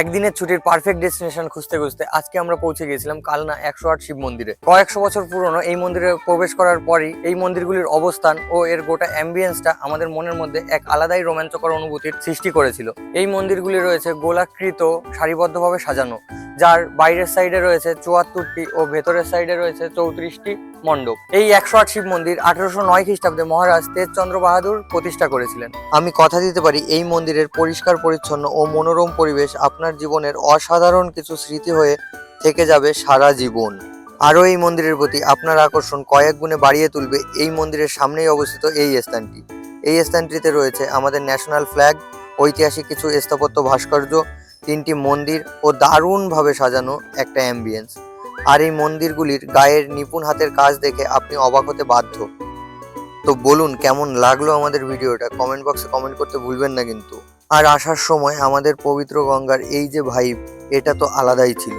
একদিনের ছুটির perfect destination খুঁজতে খুঁজতে আজকে আমরা পৌঁছে গিয়েছিলাম কালনা 108 শিব মন্দিরে। কয়েকশো বছর পুরনো এই মন্দিরে প্রবেশ করার পরই এই মন্দিরগুলির অবস্থান ও এর গোটা অ্যাম্বিয়েন্সটা আমাদের মনের মধ্যে এক আলাদাই রোমাঞ্চকর অনুভূতির সৃষ্টি করেছিল। এই মন্দিরগুলি রয়েছে গোলাকৃত সারিবদ্ধভাবে সাজানো, যার বাইরের সাইডে রয়েছে 74টি ও ভেতরের সাইডে রয়েছে 34টি মণ্ডপ। এই 108 শিব মন্দির 1809 খ্রিস্টাব্দে মহারাজ তেজচন্দ্র বাহাদুর প্রতিষ্ঠা করেছিলেন। আমি কথা দিতে পারি এই মন্দিরের পরিষ্কার পরিচ্ছন্ন ও মনোরম পরিবেশ আপনার জীবনের অসাধারণ কিছু স্মৃতি হয়ে থেকে যাবে সারা জীবন। আরও এই মন্দিরের প্রতি আপনার আকর্ষণ কয়েক গুণে বাড়িয়ে তুলবে এই মন্দিরের সামনেই অবস্থিত এই স্থানটি। এই স্থানটিতে রয়েছে আমাদের ন্যাশনাল ফ্ল্যাগ, ঐতিহাসিক কিছু স্থাপত্য ভাস্কর্য, 3টি মন্দির ও দারুণভাবে সাজানো একটা অ্যাম্বিয়েন্স। আর এই মন্দিরগুলির গায়ের নিপুণ হাতের কাজ দেখে আপনি অবাক হতে বাধ্য। তো বলুন কেমন লাগলো আমাদের ভিডিওটা, কমেন্ট বক্সে কমেন্ট করতে ভুলবেন না কিন্তু। আর আসার সময় আমাদের পবিত্র গঙ্গার এই যে ভাইব, এটা তো আলাদাই ছিল।